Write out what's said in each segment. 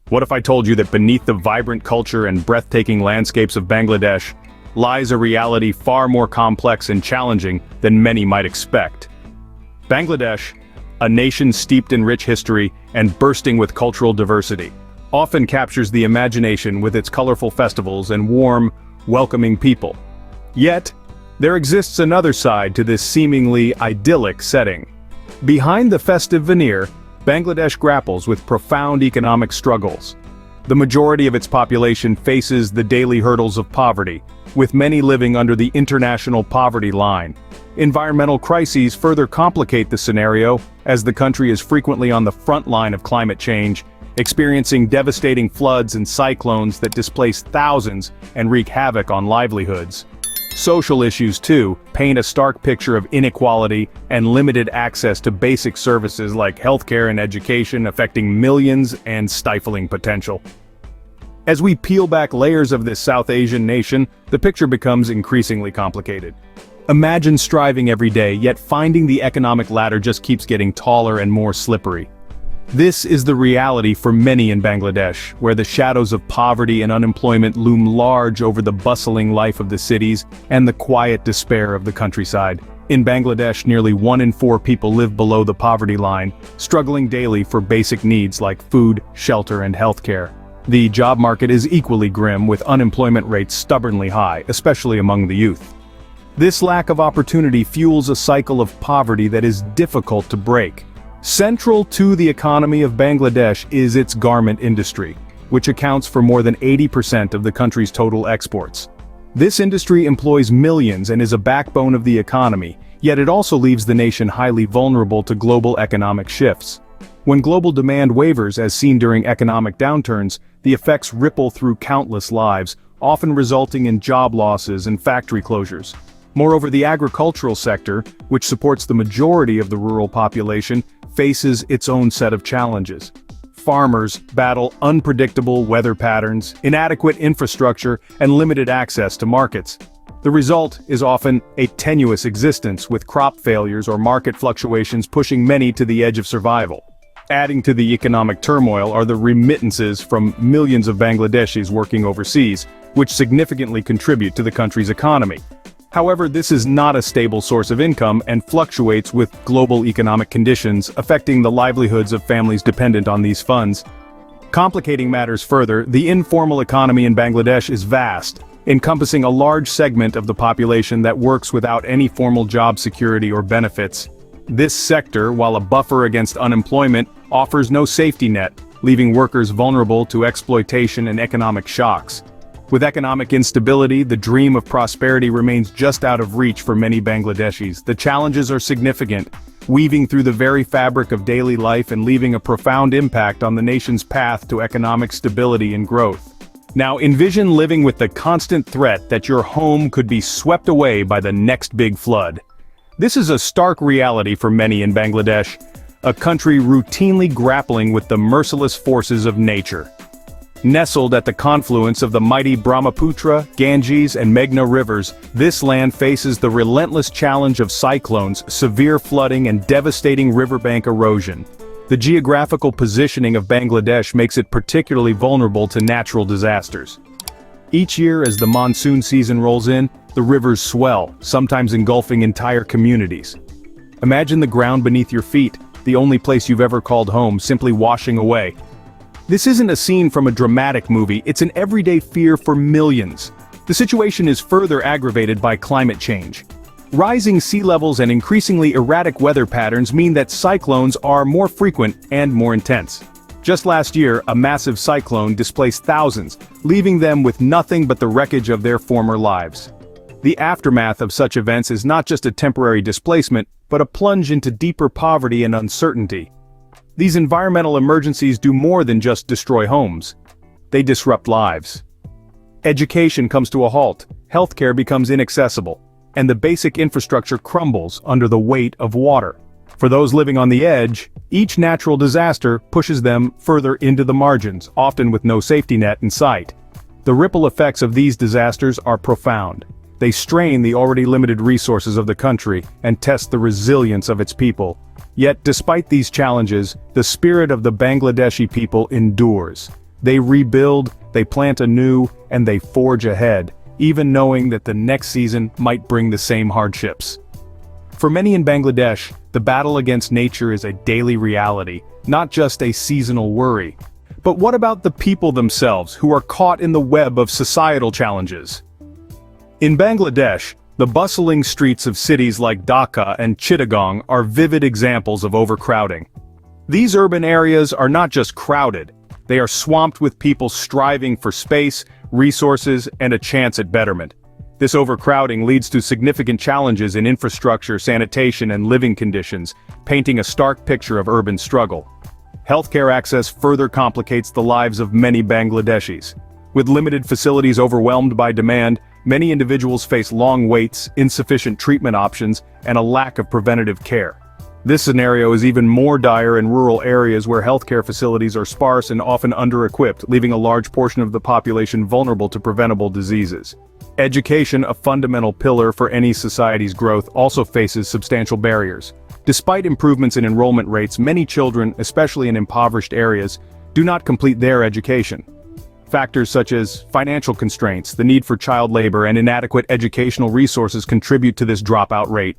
What if I told you that beneath the vibrant culture and breathtaking landscapes of Bangladesh lies a reality far more complex and challenging than many might expect? Bangladesh, a nation steeped in rich history and bursting with cultural diversity, often captures the imagination with its colorful festivals and warm, welcoming people. Yet, there exists another side to this seemingly idyllic setting. Behind the festive veneer, Bangladesh grapples with profound economic struggles. The majority of its population faces the daily hurdles of poverty, with many living under the international poverty line. Environmental crises further complicate the scenario, as the country is frequently on the front line of climate change, experiencing devastating floods and cyclones that displace thousands and wreak havoc on livelihoods. Social issues, too, paint a stark picture of inequality and limited access to basic services like healthcare and education, affecting millions and stifling potential. As we peel back layers of this South Asian nation, the picture becomes increasingly complicated. Imagine striving every day, yet finding the economic ladder just keeps getting taller and more slippery. This is the reality for many in Bangladesh, where the shadows of poverty and unemployment loom large over the bustling life of the cities and the quiet despair of the countryside. In Bangladesh, nearly 1 in 4 people live below the poverty line, struggling daily for basic needs like food, shelter, and healthcare. The job market is equally grim, with unemployment rates stubbornly high, especially among the youth. This lack of opportunity fuels a cycle of poverty that is difficult to break. Central to the economy of Bangladesh is its garment industry, which accounts for more than 80% of the country's total exports. This industry employs millions and is a backbone of the economy, yet it also leaves the nation highly vulnerable to global economic shifts. When global demand wavers, as seen during economic downturns, the effects ripple through countless lives, often resulting in job losses and factory closures. Moreover, the agricultural sector, which supports the majority of the rural population, faces its own set of challenges. Farmers battle unpredictable weather patterns, inadequate infrastructure, and limited access to markets. The result is often a tenuous existence, with crop failures or market fluctuations pushing many to the edge of survival. Adding to the economic turmoil are the remittances from millions of Bangladeshis working overseas, which significantly contribute to the country's economy. However, this is not a stable source of income and fluctuates with global economic conditions, affecting the livelihoods of families dependent on these funds. Complicating matters further, the informal economy in Bangladesh is vast, encompassing a large segment of the population that works without any formal job security or benefits. This sector, while a buffer against unemployment, offers no safety net, leaving workers vulnerable to exploitation and economic shocks. With economic instability, the dream of prosperity remains just out of reach for many Bangladeshis. The challenges are significant, weaving through the very fabric of daily life and leaving a profound impact on the nation's path to economic stability and growth. Now envision living with the constant threat that your home could be swept away by the next big flood. This is a stark reality for many in Bangladesh, a country routinely grappling with the merciless forces of nature. Nestled at the confluence of the mighty Brahmaputra, Ganges, and Meghna rivers, this land faces the relentless challenge of cyclones, severe flooding, and devastating riverbank erosion. The geographical positioning of Bangladesh makes it particularly vulnerable to natural disasters. Each year, as the monsoon season rolls in, the rivers swell, sometimes engulfing entire communities. Imagine the ground beneath your feet, the only place you've ever called home, simply washing away. This isn't a scene from a dramatic movie, it's an everyday fear for millions. The situation is further aggravated by climate change. Rising sea levels and increasingly erratic weather patterns mean that cyclones are more frequent and more intense. Just last year, a massive cyclone displaced thousands, leaving them with nothing but the wreckage of their former lives. The aftermath of such events is not just a temporary displacement, but a plunge into deeper poverty and uncertainty. These environmental emergencies do more than just destroy homes. They disrupt lives. Education comes to a halt, healthcare becomes inaccessible, and the basic infrastructure crumbles under the weight of water. For those living on the edge, each natural disaster pushes them further into the margins, often with no safety net in sight. The ripple effects of these disasters are profound. They strain the already limited resources of the country and test the resilience of its people. Yet, despite these challenges, the spirit of the Bangladeshi people endures. They rebuild, they plant anew, and they forge ahead, even knowing that the next season might bring the same hardships. For many in Bangladesh, the battle against nature is a daily reality, not just a seasonal worry. But what about the people themselves who are caught in the web of societal challenges? In Bangladesh, the bustling streets of cities like Dhaka and Chittagong are vivid examples of overcrowding. These urban areas are not just crowded, they are swamped with people striving for space, resources, and a chance at betterment. This overcrowding leads to significant challenges in infrastructure, sanitation, and living conditions, painting a stark picture of urban struggle. Healthcare access further complicates the lives of many Bangladeshis. With limited facilities overwhelmed by demand, many individuals face long waits, insufficient treatment options, and a lack of preventative care. This scenario is even more dire in rural areas where healthcare facilities are sparse and often under-equipped, leaving a large portion of the population vulnerable to preventable diseases. Education, a fundamental pillar for any society's growth, also faces substantial barriers. Despite improvements in enrollment rates, many children, especially in impoverished areas, do not complete their education. Factors such as financial constraints, the need for child labor, and inadequate educational resources contribute to this dropout rate.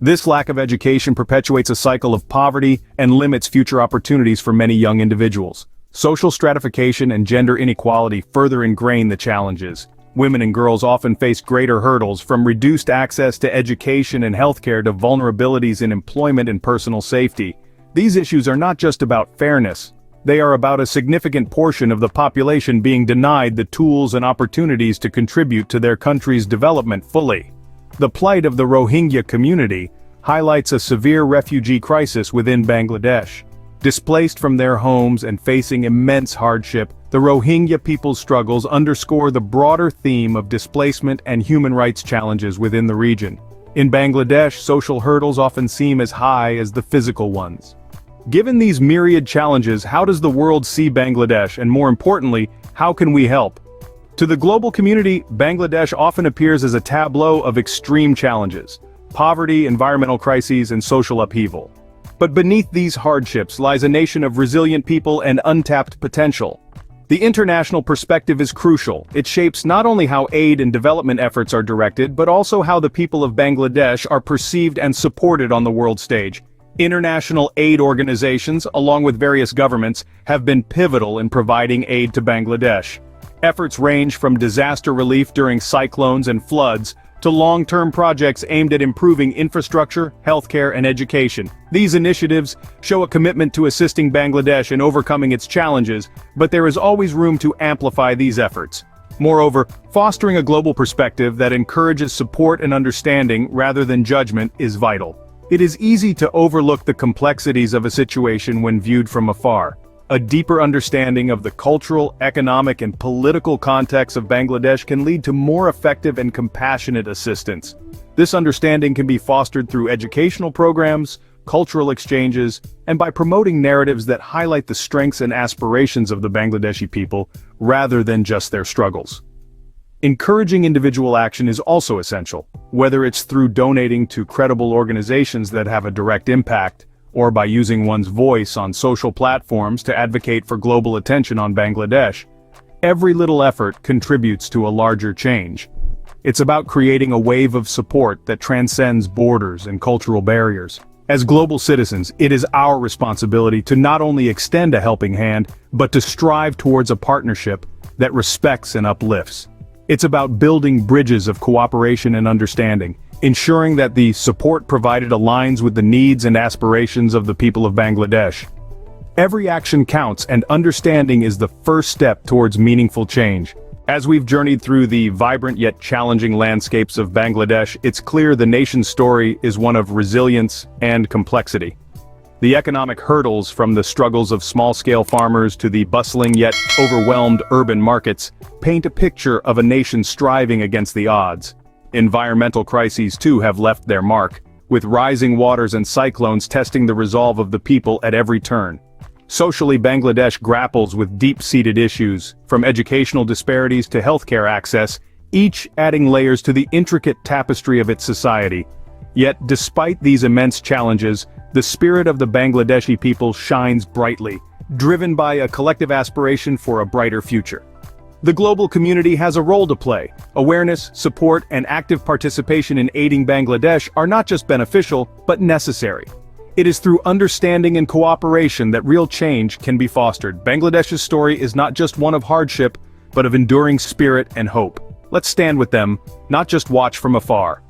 This lack of education perpetuates a cycle of poverty and limits future opportunities for many young individuals. Social stratification and gender inequality further ingrain the challenges. Women and girls often face greater hurdles, from reduced access to education and healthcare to vulnerabilities in employment and personal safety. These issues are not just about fairness. They are about a significant portion of the population being denied the tools and opportunities to contribute to their country's development fully. The plight of the Rohingya community highlights a severe refugee crisis within Bangladesh. Displaced from their homes and facing immense hardship, the Rohingya people's struggles underscore the broader theme of displacement and human rights challenges within the region. In Bangladesh, social hurdles often seem as high as the physical ones. Given these myriad challenges, how does the world see Bangladesh, and more importantly, how can we help? To the global community, Bangladesh often appears as a tableau of extreme challenges: poverty, environmental crises, and social upheaval. But beneath these hardships lies a nation of resilient people and untapped potential. The international perspective is crucial. It shapes not only how aid and development efforts are directed, but also how the people of Bangladesh are perceived and supported on the world stage. International aid organizations, along with various governments, have been pivotal in providing aid to Bangladesh. Efforts range from disaster relief during cyclones and floods to long-term projects aimed at improving infrastructure, healthcare, and education. These initiatives show a commitment to assisting Bangladesh in overcoming its challenges, but there is always room to amplify these efforts. Moreover, fostering a global perspective that encourages support and understanding rather than judgment is vital. It is easy to overlook the complexities of a situation when viewed from afar. A deeper understanding of the cultural, economic, and political context of Bangladesh can lead to more effective and compassionate assistance. This understanding can be fostered through educational programs, cultural exchanges, and by promoting narratives that highlight the strengths and aspirations of the Bangladeshi people, rather than just their struggles. Encouraging individual action is also essential, whether it's through donating to credible organizations that have a direct impact, or by using one's voice on social platforms to advocate for global attention on Bangladesh. Every little effort contributes to a larger change. It's about creating a wave of support that transcends borders and cultural barriers. As global citizens, it is our responsibility to not only extend a helping hand, but to strive towards a partnership that respects and uplifts. It's about building bridges of cooperation and understanding, ensuring that the support provided aligns with the needs and aspirations of the people of Bangladesh. Every action counts, and understanding is the first step towards meaningful change. As we've journeyed through the vibrant yet challenging landscapes of Bangladesh, it's clear the nation's story is one of resilience and complexity. The economic hurdles, from the struggles of small-scale farmers to the bustling yet overwhelmed urban markets, paint a picture of a nation striving against the odds. Environmental crises too have left their mark, with rising waters and cyclones testing the resolve of the people at every turn. Socially, Bangladesh grapples with deep-seated issues, from educational disparities to healthcare access, each adding layers to the intricate tapestry of its society. Yet, despite these immense challenges, the spirit of the Bangladeshi people shines brightly. driven by a collective aspiration for a brighter future. The global community has a role to play. Awareness, support, and active participation in aiding Bangladesh are not just beneficial, but necessary. It is through understanding and cooperation that real change can be fostered. Bangladesh's story is not just one of hardship, but of enduring spirit and hope. Let's stand with them, not just watch from afar.